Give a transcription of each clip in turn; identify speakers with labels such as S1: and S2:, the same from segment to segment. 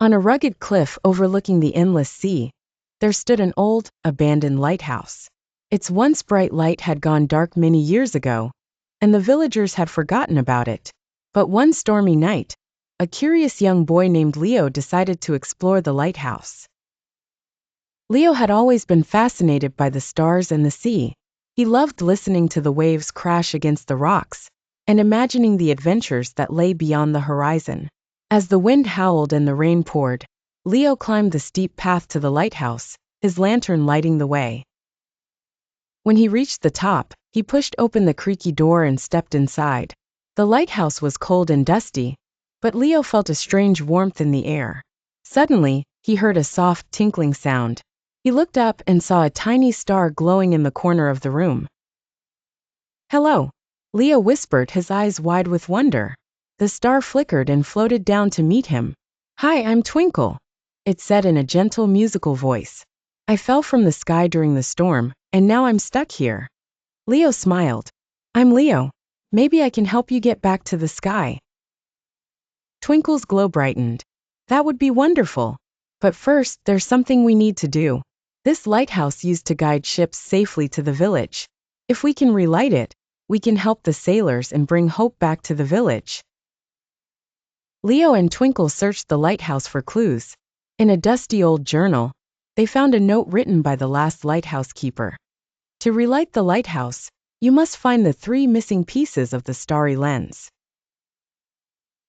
S1: On a rugged cliff overlooking the endless sea, there stood an old, abandoned lighthouse. Its once bright light had gone dark many years ago, and the villagers had forgotten about it. But one stormy night, a curious young boy named Leo decided to explore the lighthouse. Leo had always been fascinated by the stars and the sea. He loved listening to the waves crash against the rocks and imagining the adventures that lay beyond the horizon. As the wind howled and the rain poured, Leo climbed the steep path to the lighthouse, his lantern lighting the way. When he reached the top, he pushed open the creaky door and stepped inside. The lighthouse was cold and dusty, but Leo felt a strange warmth in the air. Suddenly, he heard a soft tinkling sound. He looked up and saw a tiny star glowing in the corner of the room. "Hello," Leo whispered, his eyes wide with wonder. The star flickered and floated down to meet him. "Hi, I'm Twinkle," it said in a gentle musical voice. "I fell from the sky during the storm, and now I'm stuck here." Leo smiled. "I'm Leo. Maybe I can help you get back to the sky." Twinkle's glow brightened. "That would be wonderful. But first, there's something we need to do. This lighthouse used to guide ships safely to the village. If we can relight it, we can help the sailors and bring hope back to the village." Leo and Twinkle searched the lighthouse for clues. In a dusty old journal, they found a note written by the last lighthouse keeper. "To relight the lighthouse, you must find the 3 missing pieces of the starry lens."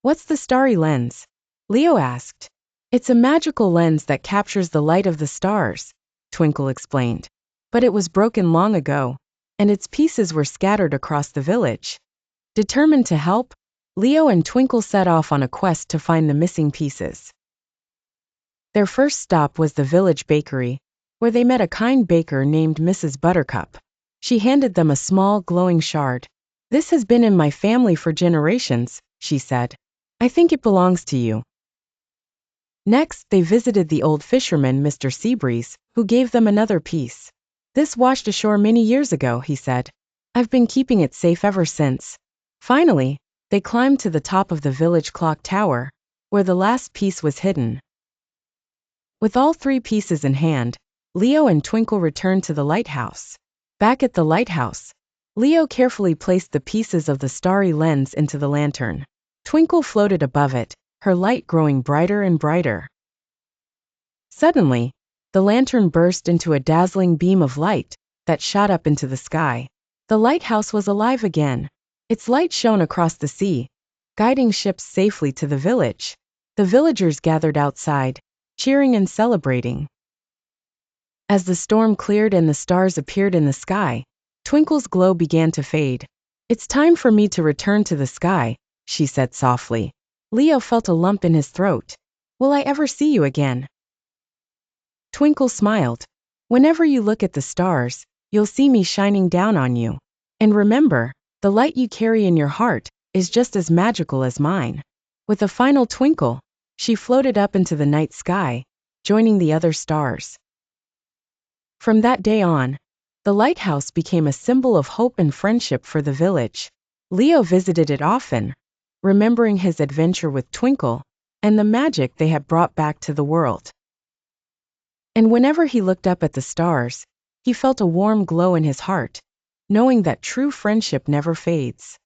S1: "What's the starry lens?" Leo asked. "It's a magical lens that captures the light of the stars," Twinkle explained. "But it was broken long ago, and its pieces were scattered across the village." Determined to help, Leo and Twinkle set off on a quest to find the missing pieces. Their first stop was the village bakery, where they met a kind baker named Mrs. Buttercup. She handed them a small, glowing shard. "This has been in my family for generations," she said. "I think it belongs to you." Next, they visited the old fisherman, Mr. Seabreeze, who gave them another piece. "This washed ashore many years ago," he said. "I've been keeping it safe ever since." Finally, they climbed to the top of the village clock tower, where the last piece was hidden. With all 3 pieces in hand, Leo and Twinkle returned to the lighthouse. Back at the lighthouse, Leo carefully placed the pieces of the starry lens into the lantern. Twinkle floated above it, her light growing brighter and brighter. Suddenly, the lantern burst into a dazzling beam of light that shot up into the sky. The lighthouse was alive again. Its light shone across the sea, guiding ships safely to the village. The villagers gathered outside, cheering and celebrating. As the storm cleared and the stars appeared in the sky, Twinkle's glow began to fade. "It's time for me to return to the sky," she said softly. Leo felt a lump in his throat. "Will I ever see you again?" Twinkle smiled. "Whenever you look at the stars, you'll see me shining down on you. And remember, the light you carry in your heart is just as magical as mine." With a final twinkle, she floated up into the night sky, joining the other stars. From that day on, the lighthouse became a symbol of hope and friendship for the village. Leo visited it often, remembering his adventure with Twinkle and the magic they had brought back to the world. And whenever he looked up at the stars, he felt a warm glow in his heart, knowing that true friendship never fades.